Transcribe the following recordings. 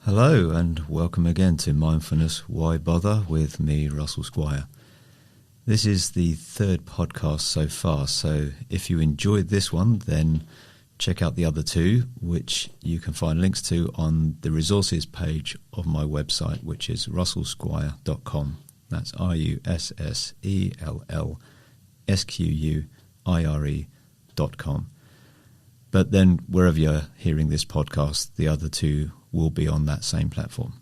Hello and welcome again to Mindfulness, Why Bother with me, Russell Squire. This is the third podcast so far, so if you enjoyed this one, then check out the other two, which you can find links to on the resources page of my website, which is russellsquire.com. That's russellsquire.com. But then wherever you're hearing this podcast, the other two will be on that same platform.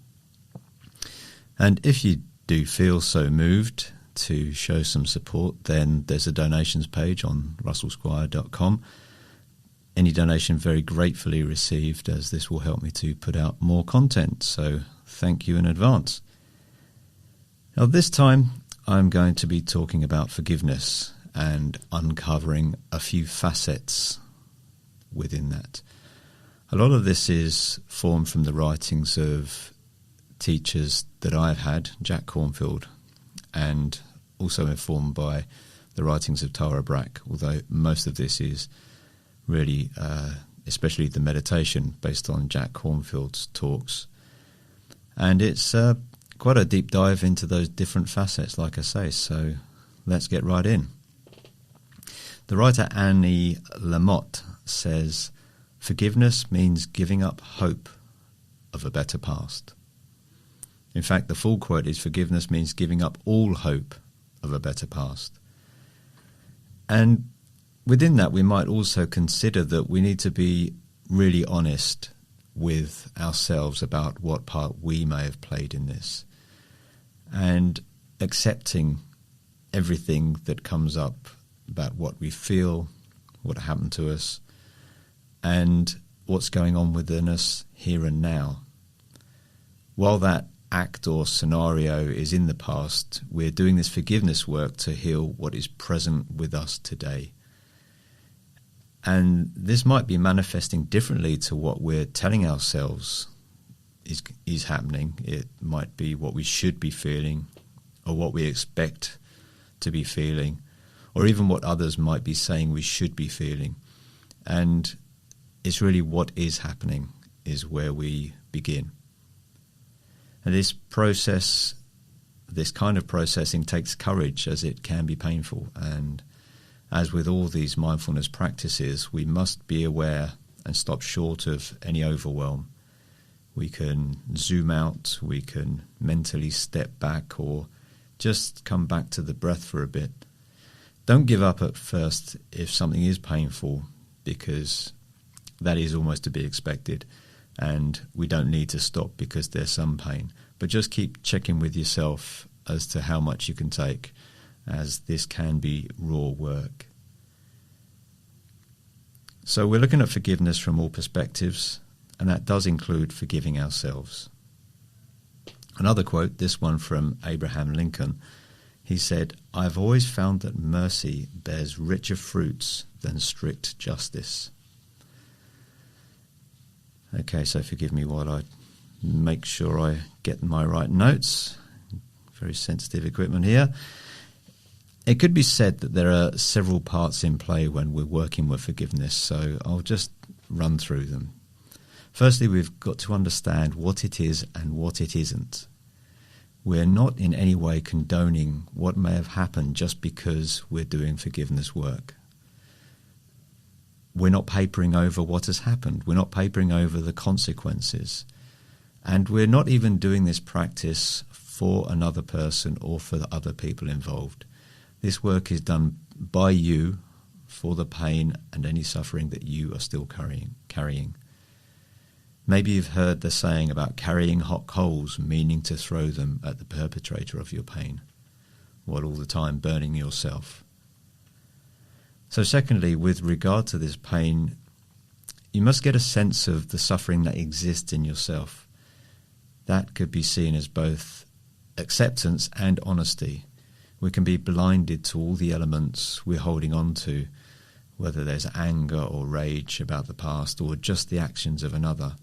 And if you do feel so moved to show some support, then there's a donations page on russellsquire.com. Any donation very gratefully received, as this will help me to put out more content, so thank you in advance. Now this time I'm going to be talking about forgiveness and uncovering a few facets within that. A lot of this is formed from the writings of teachers that I've had, Jack Cornfield, and also informed by the writings of Tara Brach, although most of this is really, especially the meditation, based on Jack Cornfield's talks. And it's quite a deep dive into those different facets, like I say, so let's get right in. The writer Anne Lamott says, "Forgiveness means giving up hope of a better past." In fact, the full quote is, "Forgiveness means giving up all hope of a better past." And within that, we might also consider that we need to be really honest with ourselves about what part we may have played in this, and accepting everything that comes up about what we feel, what happened to us, and what's going on within us here and now. While that act or scenario is in the past, we're doing this forgiveness work to heal what is present with us today. And this might be manifesting differently to what we're telling ourselves is happening. It might be what we should be feeling, or what we expect to be feeling, or even what others might be saying we should be feeling. And it's really what is happening is where we begin. And this process, this kind of processing takes courage, as it can be painful. And as with all these mindfulness practices, we must be aware and stop short of any overwhelm. We can zoom out, we can mentally step back, or just come back to the breath for a bit. Don't give up at first if something is painful, because that is almost to be expected, and we don't need to stop because there's some pain. But just keep checking with yourself as to how much you can take, as this can be raw work. So we're looking at forgiveness from all perspectives, and that does include forgiving ourselves. Another quote, this one from Abraham Lincoln, he said, "I've always found that mercy bears richer fruits than strict justice." Okay, so forgive me while I make sure I get my right notes. Very sensitive equipment here. It could be said that there are several parts in play when we're working with forgiveness, so I'll just run through them. Firstly, we've got to understand what it is and what it isn't. We're not in any way condoning what may have happened just because we're doing forgiveness work. We're not papering over what has happened. We're not papering over the consequences. And we're not even doing this practice for another person or for the other people involved. This work is done by you for the pain and any suffering that you are still carrying. Maybe you've heard the saying about carrying hot coals, meaning to throw them at the perpetrator of your pain, while all the time burning yourself. So secondly, with regard to this pain, you must get a sense of the suffering that exists in yourself. That could be seen as both acceptance and honesty. We can be blinded to all the elements we're holding on to, whether there's anger or rage about the past or just the actions of another.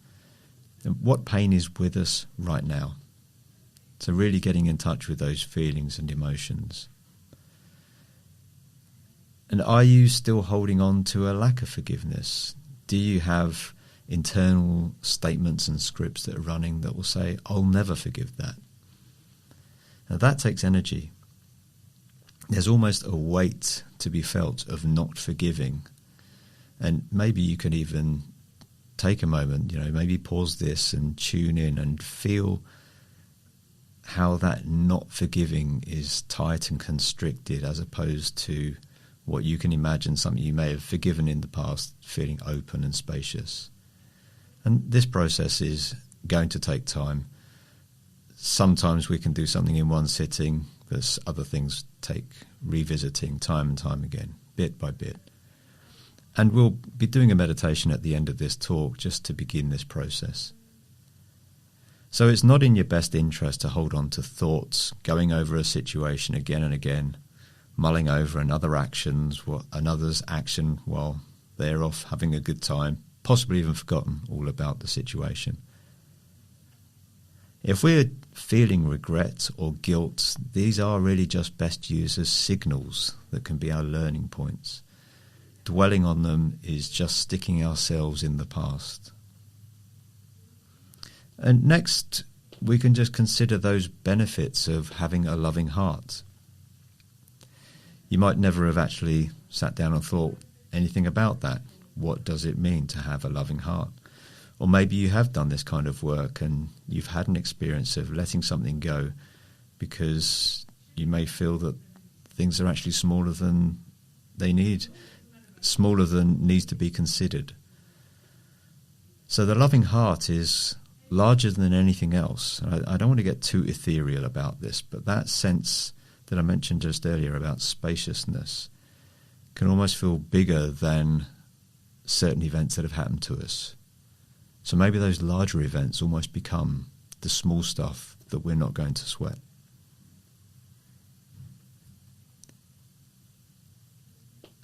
And what pain is with us right now? So really getting in touch with those feelings and emotions. And are you still holding on to a lack of forgiveness? Do you have internal statements and scripts that are running that will say, I'll never forgive that. Now that takes energy. There's almost a weight to be felt of not forgiving. And maybe you can even take a moment, maybe pause this and tune in and feel how that not forgiving is tight and constricted, as opposed to what you can imagine, something you may have forgiven in the past, feeling open and spacious. And this process is going to take time. Sometimes we can do something in one sitting, but other things take revisiting time and time again, bit by bit. And we'll be doing a meditation at the end of this talk just to begin this process. So it's not in your best interest to hold on to thoughts, going over a situation again and again, mulling over another's action while they're off having a good time, possibly even forgotten all about the situation. If we're feeling regret or guilt, these are really just best used as signals that can be our learning points. Dwelling on them is just sticking ourselves in the past. And next, we can just consider those benefits of having a loving heart. You might never have actually sat down and thought anything about that. What does it mean to have a loving heart? Or maybe you have done this kind of work and you've had an experience of letting something go because you may feel that things are actually smaller than needs to be considered. So the loving heart is larger than anything else. I don't want to get too ethereal about this, but that sense that I mentioned just earlier about spaciousness can almost feel bigger than certain events that have happened to us. So maybe those larger events almost become the small stuff that we're not going to sweat.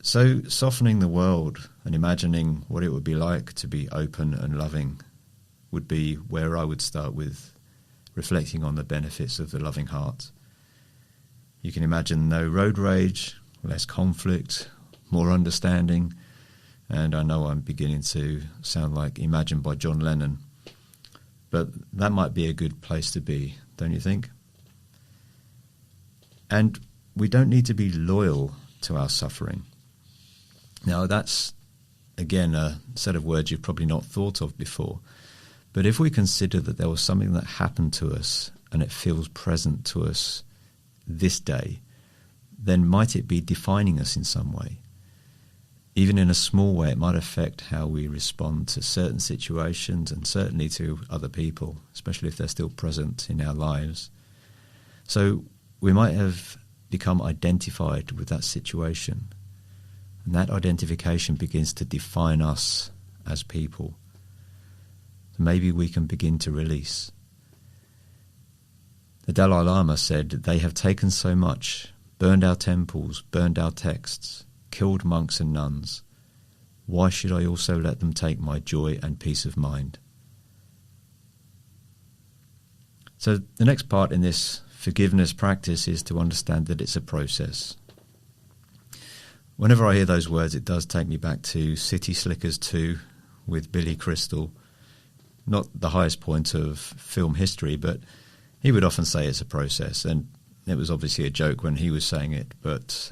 So softening the world and imagining what it would be like to be open and loving would be where I would start with reflecting on the benefits of the loving heart. You can imagine no road rage, less conflict, more understanding, and I know I'm beginning to sound like Imagine by John Lennon, but that might be a good place to be, don't you think? And we don't need to be loyal to our suffering. Now that's, again, a set of words you've probably not thought of before, but if we consider that there was something that happened to us and it feels present to us this day, then might it be defining us in some way? Even in a small way, it might affect how we respond to certain situations and certainly to other people, especially if they're still present in our lives. So we might have become identified with that situation, and that identification begins to define us as people. Maybe we can begin to release. The Dalai Lama said, "They have taken so much, burned our temples, burned our texts, killed monks and nuns. Why should I also let them take my joy and peace of mind?" So the next part in this forgiveness practice is to understand that it's a process. Whenever I hear those words, it does take me back to City Slickers 2 with Billy Crystal. Not the highest point of film history, but he would often say it's a process, and it was obviously a joke when he was saying it, but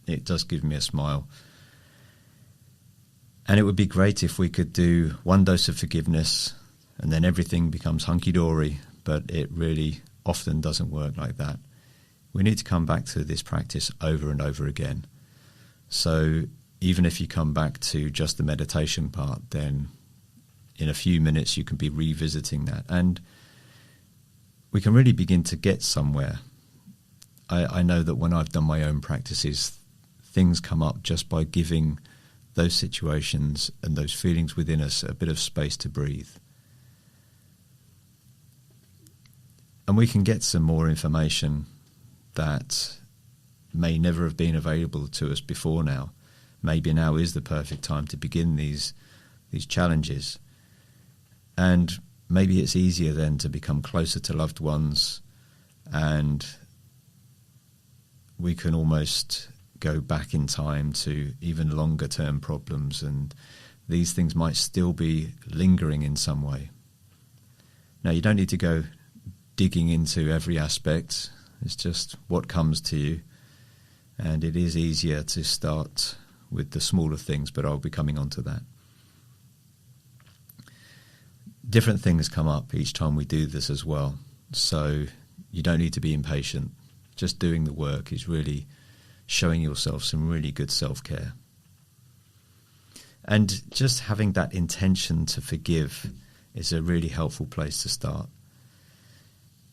it does give me a smile. And it would be great if we could do one dose of forgiveness and then everything becomes hunky-dory, but it really often doesn't work like that. We need to come back to this practice over and over again. So even if you come back to just the meditation part, then in a few minutes you can be revisiting that. And we can really begin to get somewhere. I know that when I've done my own practices, things come up just by giving those situations and those feelings within us a bit of space to breathe. And we can get some more information that may never have been available to us before now. Maybe now is the perfect time to begin these challenges. And maybe it's easier then to become closer to loved ones, and we can almost go back in time to even longer term problems and these things might still be lingering in some way. Now, you don't need to go digging into every aspect. It's just what comes to you. And it is easier to start with the smaller things, but I'll be coming on to that. Different things come up each time we do this as well. So you don't need to be impatient. Just doing the work is really showing yourself some really good self-care. And just having that intention to forgive is a really helpful place to start.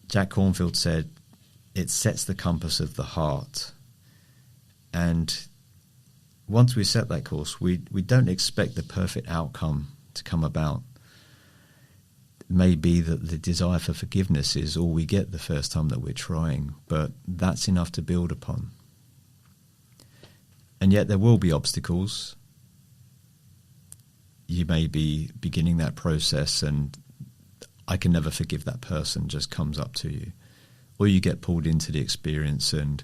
Jack Cornfield said, it sets the compass of the heart. And once we set that course, we don't expect the perfect outcome to come about. It may be that the desire for forgiveness is all we get the first time that we're trying, but that's enough to build upon. And yet there will be obstacles. You may be beginning that process and I can never forgive that person just comes up to you. Or you get pulled into the experience and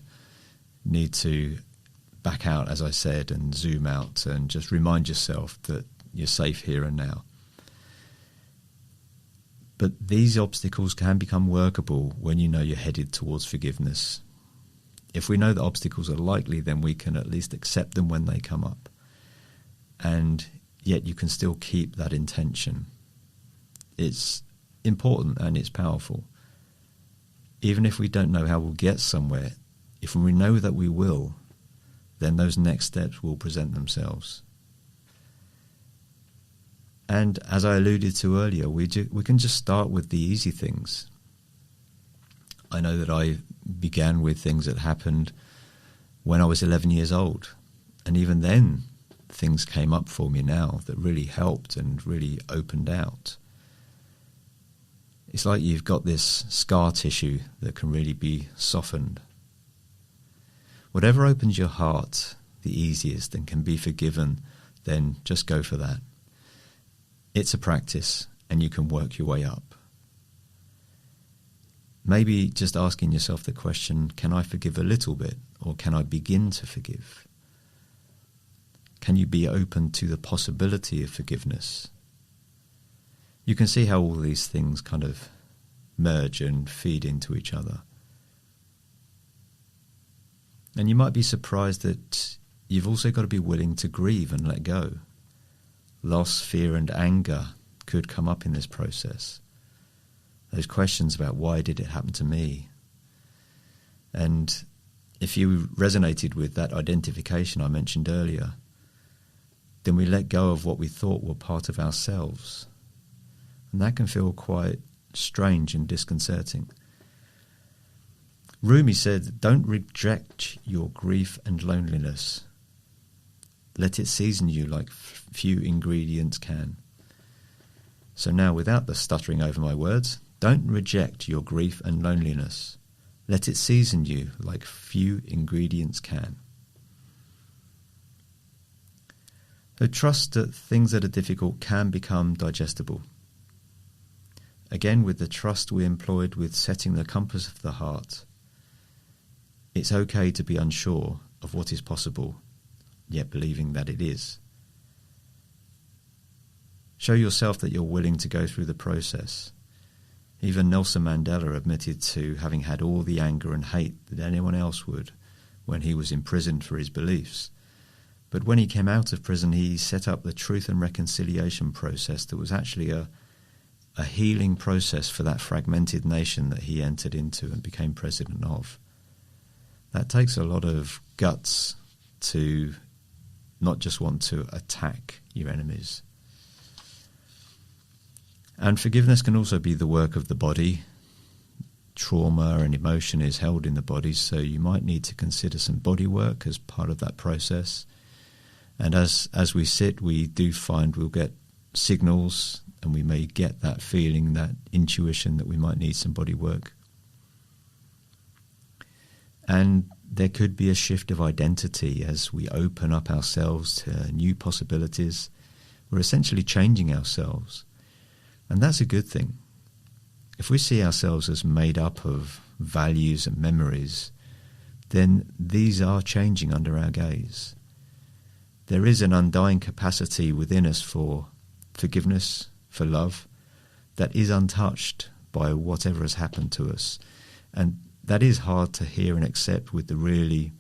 need to back out, as I said, and zoom out and just remind yourself that you're safe here and now. But these obstacles can become workable when you know you're headed towards forgiveness. If we know that obstacles are likely, then we can at least accept them when they come up. And yet you can still keep that intention. It's important and it's powerful. Even if we don't know how we'll get somewhere, if we know that we will, then those next steps will present themselves. And as I alluded to earlier, we can just start with the easy things. I know that I began with things that happened when I was 11 years old. And even then, things came up for me now that really helped and really opened out. It's like you've got this scar tissue that can really be softened. Whatever opens your heart the easiest and can be forgiven, then just go for that. It's a practice and you can work your way up. Maybe just asking yourself the question, can I forgive a little bit or can I begin to forgive? Can you be open to the possibility of forgiveness? You can see how all these things kind of merge and feed into each other. And you might be surprised that you've also got to be willing to grieve and let go. Loss, fear and anger could come up in this process. Those questions about why did it happen to me? And if you resonated with that identification I mentioned earlier, then we let go of what we thought were part of ourselves. And that can feel quite strange and disconcerting. Rumi said, don't reject your grief and loneliness. Let it season you like few ingredients can. So now, without the stuttering over my words, don't reject your grief and loneliness. Let it season you like few ingredients can. So trust that things that are difficult can become digestible. Again, with the trust we employed with setting the compass of the heart, it's okay to be unsure of what is possible, yet believing that it is. Show yourself that you're willing to go through the process. Even Nelson Mandela admitted to having had all the anger and hate that anyone else would when he was imprisoned for his beliefs. But when he came out of prison, he set up the Truth and Reconciliation process that was actually a healing process for that fragmented nation that he entered into and became president of. That takes a lot of guts to not just want to attack your enemies. And forgiveness can also be the work of the body. Trauma and emotion is held in the body, so you might need to consider some body work as part of that process. And as we sit, we do find we'll get signals and we may get that feeling, that intuition that we might need some body work. And there could be a shift of identity as we open up ourselves to new possibilities. We're essentially changing ourselves. And that's a good thing. If we see ourselves as made up of values and memories, then these are changing under our gaze. There is an undying capacity within us for forgiveness, for love, that is untouched by whatever has happened to us. And that is hard to hear and accept with the really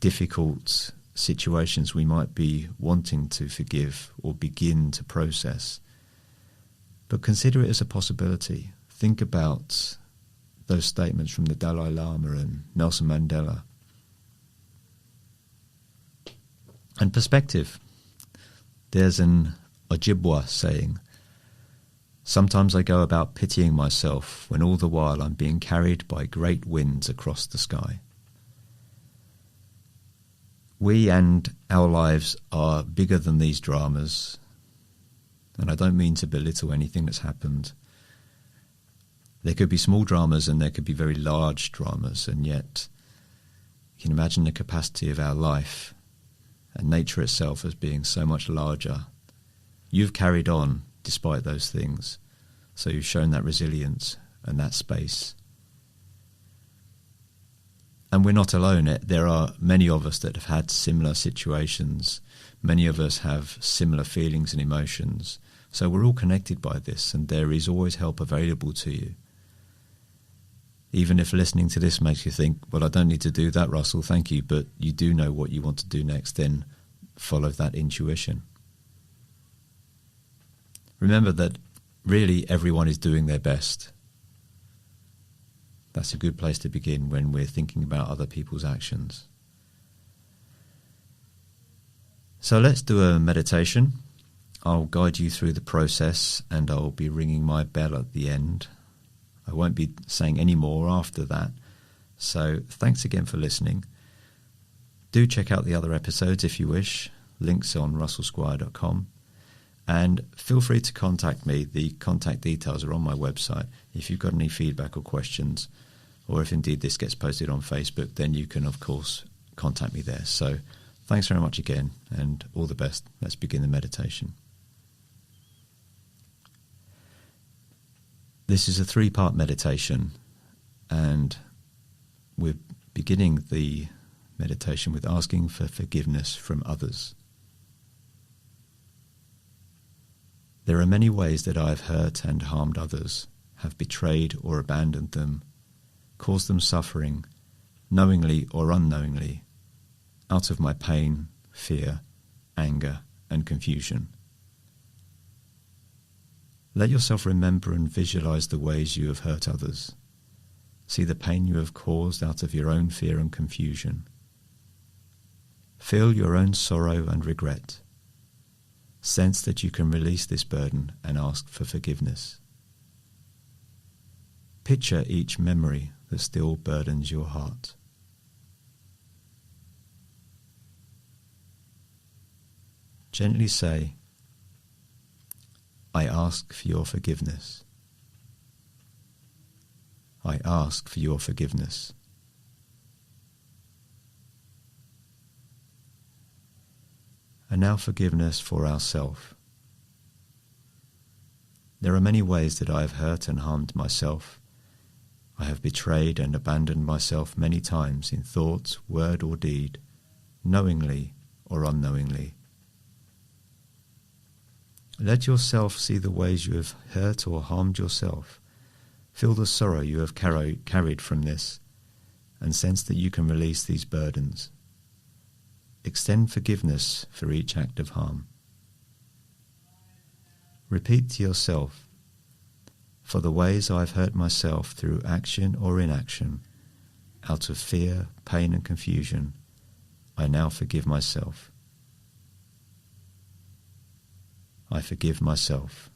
difficult situations we might be wanting to forgive or begin to process. But consider it as a possibility. Think about those statements from the Dalai Lama and Nelson Mandela. And perspective. There's an Ojibwa saying, "Sometimes I go about pitying myself when all the while I'm being carried by great winds across the sky." We and our lives are bigger than these dramas, and I don't mean to belittle anything that's happened. There could be small dramas and there could be very large dramas, and yet you can imagine the capacity of our life and nature itself as being so much larger. You've carried on despite those things, so you've shown that resilience and that space. And we're not alone. There are many of us that have had similar situations. Many of us have similar feelings and emotions. So we're all connected by this, and there is always help available to you. Even if listening to this makes you think, well, I don't need to do that, Russell, thank you, but you do know what you want to do next, then follow that intuition. Remember that really everyone is doing their best. That's a good place to begin when we're thinking about other people's actions. So let's do a meditation. I'll guide you through the process and I'll be ringing my bell at the end. I won't be saying any more after that. So thanks again for listening. Do check out the other episodes if you wish. Links on russellsquire.com. And feel free to contact me. The contact details are on my website. If you've got any feedback or questions, or if indeed this gets posted on Facebook, then you can, of course, contact me there. So thanks very much again, and all the best. Let's begin the meditation. This is a 3-part meditation, and we're beginning the meditation with asking for forgiveness from others. There are many ways that I have hurt and harmed others, have betrayed or abandoned them, caused them suffering, knowingly or unknowingly, out of my pain, fear, anger, and confusion. Let yourself remember and visualize the ways you have hurt others. See the pain you have caused out of your own fear and confusion. Feel your own sorrow and regret. Sense that you can release this burden and ask for forgiveness. Picture each memory that still burdens your heart. Gently say, I ask for your forgiveness. I ask for your forgiveness. And now forgiveness for ourselves. There are many ways that I have hurt and harmed myself. I have betrayed and abandoned myself many times in thought, word or deed, knowingly or unknowingly. Let yourself see the ways you have hurt or harmed yourself. Feel the sorrow you have carried from this, and sense that you can release these burdens. Extend forgiveness for each act of harm. Repeat to yourself, for the ways I have hurt myself through action or inaction, out of fear, pain and confusion, I now forgive myself. I forgive myself.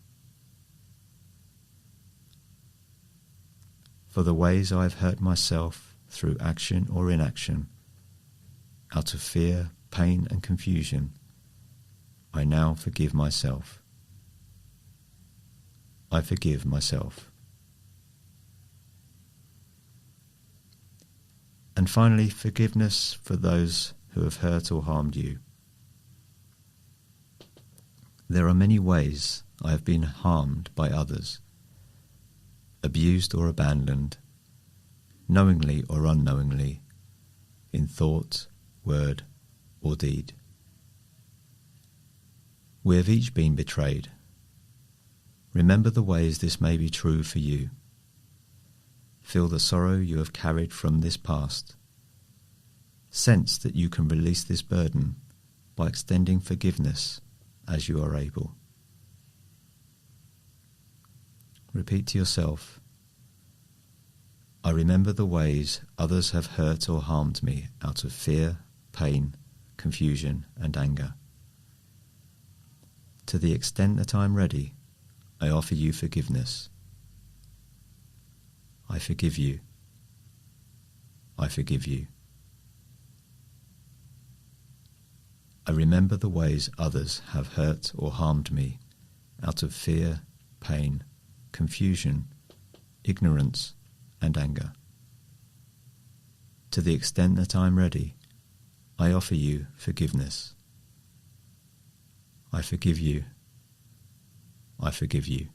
For the ways I have hurt myself through action or inaction, out of fear, pain and confusion, I now forgive myself. I forgive myself. And finally, forgiveness for those who have hurt or harmed you. There are many ways I have been harmed by others, abused or abandoned, knowingly or unknowingly, in thought, word or deed. We have each been betrayed. Remember the ways this may be true for you. Feel the sorrow you have carried from this past. Sense that you can release this burden by extending forgiveness as you are able. Repeat to yourself, I remember the ways others have hurt or harmed me out of fear, pain, confusion, and anger. To the extent that I am ready, I offer you forgiveness. I forgive you. I forgive you. I remember the ways others have hurt or harmed me out of fear, pain, confusion, ignorance, and anger. To the extent that I am ready, I offer you forgiveness. I forgive you. I forgive you.